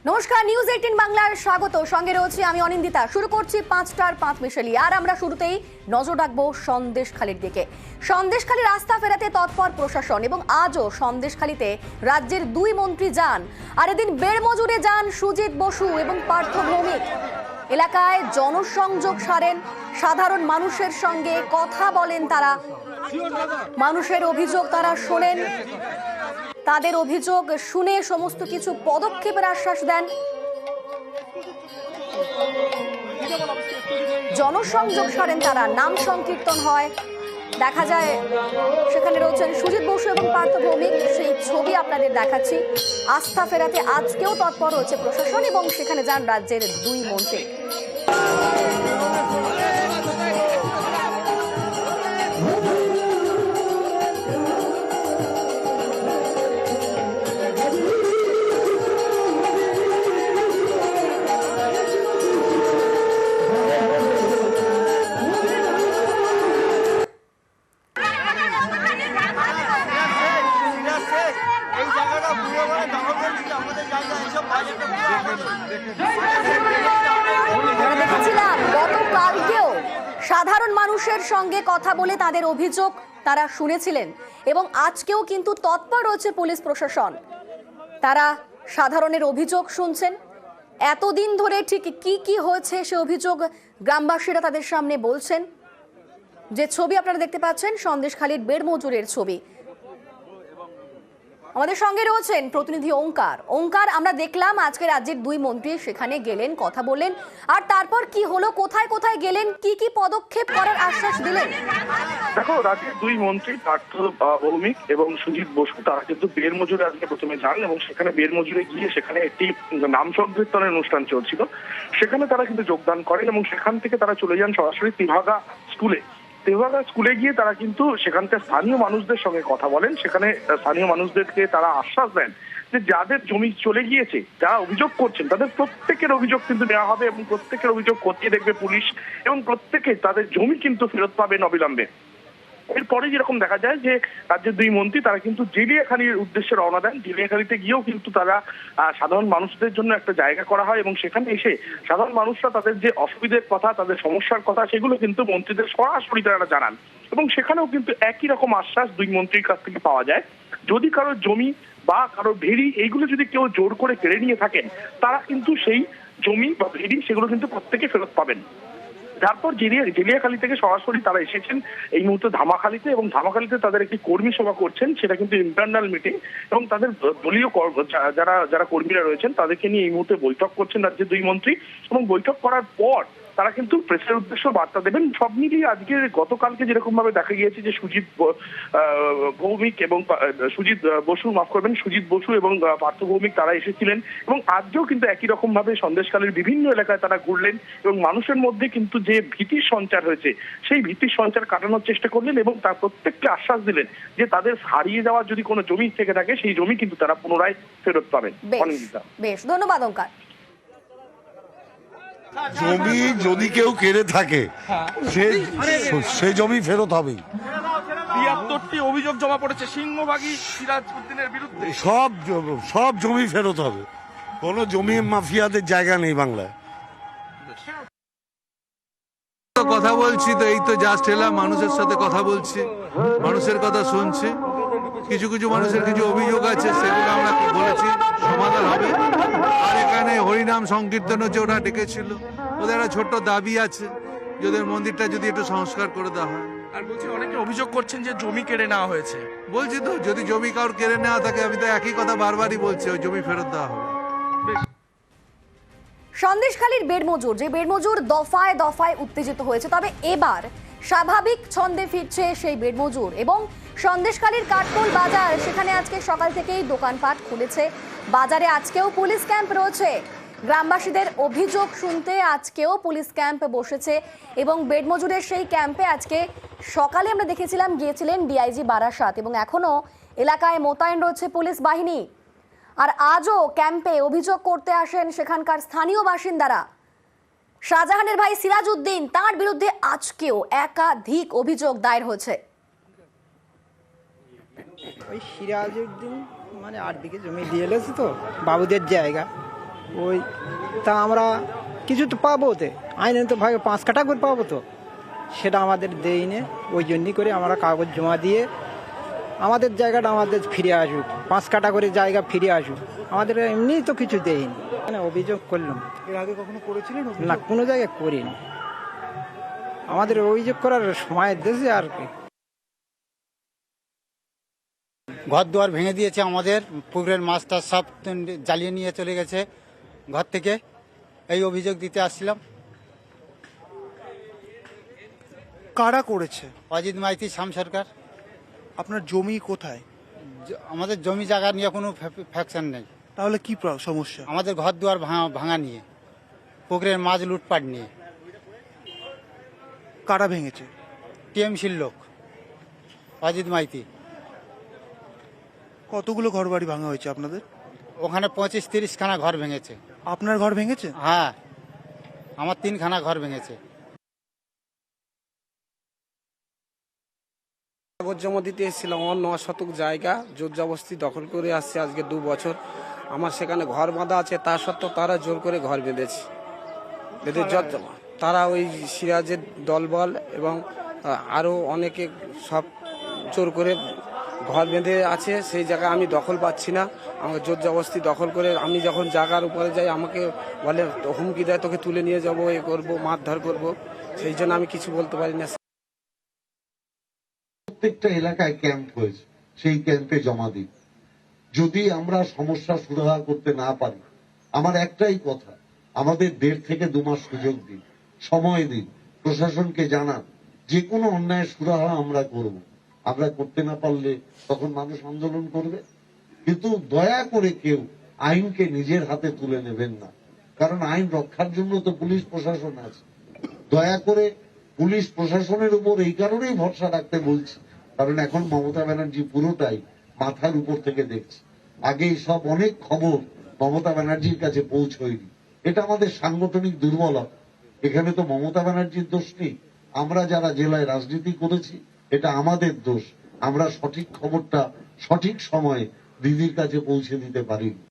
নমস্কার, নিউজ 18 বাংলার স্বাগত। সঙ্গে রয়েছে আমি অনিন্দিতা। শুরু করছি 5টার 5 মিশালি। আর আমরা শুরুতেই নজর রাখবো সন্দেশখালীর দিকে। সন্দেশখালীর রাস্তা ফেরাতে তৎপর প্রশাসন এবং আজও সন্দেশখালীতে রাজ্যের দুই মন্ত্রী যান। আর এদিন বেড়মজুরে যান সুজিত বসু এবং পার্থ ভৌমিক। এলাকায় জনসংযোগ সারেন, সাধারণ মানুষের সঙ্গে কথা বলেন তারা, মানুষের অভিযোগ তারা শোনেন, তাদের অভিযোগ শুনে সমস্ত কিছু পদক্ষেপের আশ্বাস দেন। জনসংযোগ সারেন তারা, নাম সংকীর্তন হয়, দেখা যায় সেখানে রয়েছেন সুজিত বসু এবং পার্থ ভৌমিক। সেই ছবি আপনাদের দেখাচ্ছি। আস্থা ফেরাতে আজকেও তৎপর রয়েছে প্রশাসন এবং সেখানে যান রাজ্যের দুই মন্ত্রী। দেখেছিলাম গতকালকেও সাধারণ মানুষের সঙ্গে কথা বলে তাদের অভিযোগ তারা শুনেছিলেন এবং আজকেও কিন্তু তৎপর রয়েছে পুলিশ প্রশাসন। তারা সাধারণের অভিযোগ শুনছেন। এতদিন ধরে ঠিক কি কি হয়েছে সে অভিযোগ গ্রামবাসীরা তাদের সামনে বলছেন। যে ছবি আপনারা দেখতে পাচ্ছেন সন্দেশখালীর বেড়মজুরের ছবি। আমাদের সঙ্গে রয়েছেন প্রতিনিধি ওঙ্কার। আমরা দেখলাম আজকে রাজ্যের দুই মন্ত্রী সেখানে গেলেন, কথা বললেন, আর তারপর কি হলো, কোথায় কোথায় গেলেন, কি কি পদক্ষেপ করার আশ্বাস দিলেন? দেখো, রাজ্যের দুই মন্ত্রী পার্থ ভৌমিক এবং সুজিত বসু তারা কিন্তু বেড়মজুরে আজকে প্রথমে যান এবং সেখানে বেড়মজুরে গিয়ে সেখানে একটি নাম সংকীর্তনের অনুষ্ঠান চলছিল, সেখানে তারা কিন্তু যোগদান করেন এবং সেখান থেকে তারা চলে যান সরাসরি তেভাগা স্কুলে গিয়ে তারা কিন্তু সেখানকার স্থানীয় মানুষদের সঙ্গে কথা বলেন। সেখানে স্থানীয় মানুষদেরকে তারা আশ্বাস দেন যে যাদের জমি চলে গিয়েছে, যারা অভিযোগ করছেন তাদের প্রত্যেকের অভিযোগ কিন্তু নেওয়া হবে এবং প্রত্যেকের অভিযোগ খতিয়ে দেখবে পুলিশ এবং প্রত্যেকে তাদের জমি কিন্তু ফেরত পাবেন অবিলম্বে। এরপরে যেরকম দেখা যায় যে রাজ্যের দুই মন্ত্রী তারা কিন্তু জেলিয়াখালীর উদ্দেশ্যে রওনা দেন। জেলিয়াখালীতে গিয়েও কিন্তু তারা সাধারণ মানুষদের জন্য একটা জায়গা করা হয় এবং সেখানে এসে সাধারণ মানুষরা তাদের যে অসুবিধার কথা, তাদের সমস্যার কথা, সেগুলো কিন্তু মন্ত্রীদের সরাসরি তারা জানান এবং সেখানেও কিন্তু একই রকম আশ্বাস দুই মন্ত্রীর কাছ থেকে পাওয়া যায়। যদি কারোর জমি বা কারোর ভেড়ি এইগুলো যদি কেউ জোর করে কেড়ে নিয়ে থাকেন, তারা কিন্তু সেই জমি বা ভেড়ি সেগুলো কিন্তু প্রত্যেকে ফেরত পাবেন। তারপর জেলিয়াখালী থেকে সরাসরি তারা এসেছেন এই মুহূর্তে ধামাখালীতে এবং ধামাখালীতে তাদের একটি কর্মী সভা করছেন, সেটা কিন্তু ইন্টারনাল মিটিং এবং তাদের দলীয় যারা কর্মীরা রয়েছেন তাদেরকে নিয়ে এই মুহূর্তে বৈঠক করছেন রাজ্যের দুই মন্ত্রী এবং বৈঠক করার পর তারা কিন্তু প্রেসের উদ্দেশ্যে বার্তা দেবেন। সব মিলিয়ে আজকে গতকালকে যেরকম ভাবে দেখা গিয়েছে যে সুজিত বসু এবং পার্থ ভৌমিক তারা এসেছিলেন এবং আজকেও কিন্তু একই রকম ভাবে সন্দেশখালীর বিভিন্ন এলাকায় তারা ঘুরলেন এবং মানুষের মধ্যে কিন্তু যে ভীতির সঞ্চার হয়েছে সেই ভীতির সঞ্চার কাটানোর চেষ্টা করলেন এবং তার প্রত্যেককে আশ্বাস দিলেন যে তাদের হারিয়ে যাওয়া যদি কোনো জমি থেকে থাকে সেই জমি কিন্তু তারা পুনরায় ফেরত পাবেন। বেশ, ধন্যবাদ ওঙ্কার। জমি যদি কেউ কেড়ে থাকে সেই জমি ফেরত হবে। ৭২টি অভিযোগ জমা পড়েছে সিংহভাগই সিরাজউদ্দিনের বিরুদ্ধে। সব জমি ফেরত হবে। কোনো জমি মাফিয়াদের জায়গা নেই বাংলায়। কথা বলছি তো, এই তো জাস্ট এলাম, মানুষের সাথে কথা বলছি, মানুষের কথা শুনছি। কিছু কিছু মানুষের কিছু অভিযোগ আছে, সেগুলো আমরা বলেছি সমাধান হবে। আর এখানে হরিনাম সংকীর্তন হচ্ছে, ওরা ডেকেছিল, ওদের একটা ছোট্ট দাবি আছে যে ওদের মন্দিরটা যদি একটু সংস্কার করে দেওয়া হয়। আর বলছি অনেকে অভিযোগ করছেন যে জমি কেড়ে নেওয়া হয়েছে। বলছি তো, যদি জমি কারোর কেড়ে নেওয়া থাকে, আমি তো একই কথা বারবারই বলছি, ওই জমি ফেরত দেওয়া হবে। সন্দেশখালীর বেড়মজুর, যে বেড়মজুর দফায় দফায় উত্তেজিত হয়েছে, তবে এবার স্বাভাবিক ছন্দে ফিরছে সেই বেড়মজুর এবং সন্দেশখালীর কাঠকোল বাজার, সেখানে আজকে সকাল থেকেই দোকানপাট খুলেছে। বাজারে আজকেও পুলিশ ক্যাম্প রয়েছে। গ্রামবাসীদের অভিযোগ শুনতে আজকেও পুলিশ ক্যাম্প বসেছে এবং বেড়মজুরের সেই ক্যাম্পে আজকে সকালে আমরা দেখেছিলাম গিয়েছিলেন ডিআইজি বারাসাত এবং এখনো এলাকায় মোতায়েন রয়েছে পুলিশ বাহিনী। আর আজও ক্যাম্পে অভিযোগ করতে আসেন সেখানকার স্থানীয় বাসিন্দারা। শাহজাহানের ভাই সিরাজউদ্দিন, তার বিরুদ্ধে আজকেও একাধিক অভিযোগ দায়ের হয়েছে। ওই সিরাজউদ্দিন মানে 8 বিঘে জমি দিয়ে এলেছে তো বাবুদের জায়গা, ওই তা আমরা কিছু তো পাবো ওতে, আইনে তো ভাগে 5 কাঠা করে পাবো, তো সেটা আমাদের দেয়নি। ওই জন্যই করে আমরা কাগজ জমা দিয়ে আমাদের জায়গাটা আমাদের ফিরে আসুক, 5 কাঠা করে জায়গা ফিরে আসুক, আমাদের এমনি তো কিছু দেয়নি। মানে অভিযোগ করলাম, এর আগে কখনো করেছিলেন না কোনো জায়গায় করিনি, আমাদের অভিযোগ করার সময় দেশে আর কি। ঘর দুয়ার ভেঙে দিয়েছে আমাদের, পুকুরের মাছটা সব জ্বালিয়ে নিয়ে চলে গেছে ঘর থেকে, এই অভিযোগ দিতে আসছিলাম। কারা করেছে? অজিত মাইতি, শ্যাম সরকার। আপনার জমি কোথায়? আমাদের জমি জায়গা নিয়ে কোনো ফ্যাকশন নেই। তাহলে কি সমস্যা? আমাদের ঘর দুয়ার ভাঙা নিয়ে, পুকুরের মাছ লুটপাট নিয়ে। কারা ভেঙেছে? টিএমসির লোক, অজিত মাইতি। কতগুলো ঘর বাড়ি ভাঙা হয়েছে আপনাদের? ওখানে 25-30 খানা ঘর ভেঙেছে। আপনার ঘর ভেঙেছে? হ্যাঁ, আমার 3 খানা ঘর ভেঙেছে। কাগজ জমা দিতে এসেছিলাম, আমার 9 শতক জায়গা জোর জবরদস্তি দখল করে আসছে আজকে 2 বছর। আমার সেখানে ঘর বাঁধা আছে, তা সত্ত্বেও তারা জোর করে ঘর বেঁধেছে। তারা ওই সিরাজের দলবল এবং আরও অনেকে সব জোর করে ঘর বেঁধে আছে। সেই জায়গায় আমি দখল পাচ্ছি না, আমাকে জোর জবরদস্তি দখল করে, আমি যখন জায়গার উপরে যাই আমাকে বলে হুমকি দেয়, তোকে তুলে নিয়ে যাবো, এ করবো, মারধর করবো। সেই জন্য আমি কিছু বলতে পারি না। প্রত্যেকটা এলাকায় ক্যাম্প হয়েছে, সেই ক্যাম্পে জমা দিই। যদি আমরা সমস্যা সুরাহা করতে না পারি, আমার একটাই কথা, আমাদের 1.5 থেকে 2 মাস সুযোগ দিন, সময় দিন, প্রশাসনকে জানান, যে কোনো অন্যায় সুরাহা আমরা করব। আমরা করতে না পারলে তখন মানুষ আন্দোলন করবে। কিন্তু দয়া করে কেউ আইনকে নিজের হাতে তুলে নেবেন না, কারণ আইন রক্ষার জন্য তো পুলিশ প্রশাসন আছে। দয়া করে পুলিশ প্রশাসনের উপর এই কারণেই ভরসা রাখতে বলছি, কারণ এখন মমতা ব্যানার্জি পুরোটাই মাথার উপর থেকে দেখছে। আগেই সব অনেক খবর মমতা ব্যানার্জির কাছে পৌঁছয়নি, এটা আমাদের সাংগঠনিক দুর্বলতা। এখানে তো মমতা ব্যানার্জির দোষ নেই, আমরা যারা জেলায় রাজনীতি করেছি এটা আমাদের দোষ, আমরা সঠিক খবরটা সঠিক সময়ে দিদির কাছে পৌঁছে দিতে পারিনি।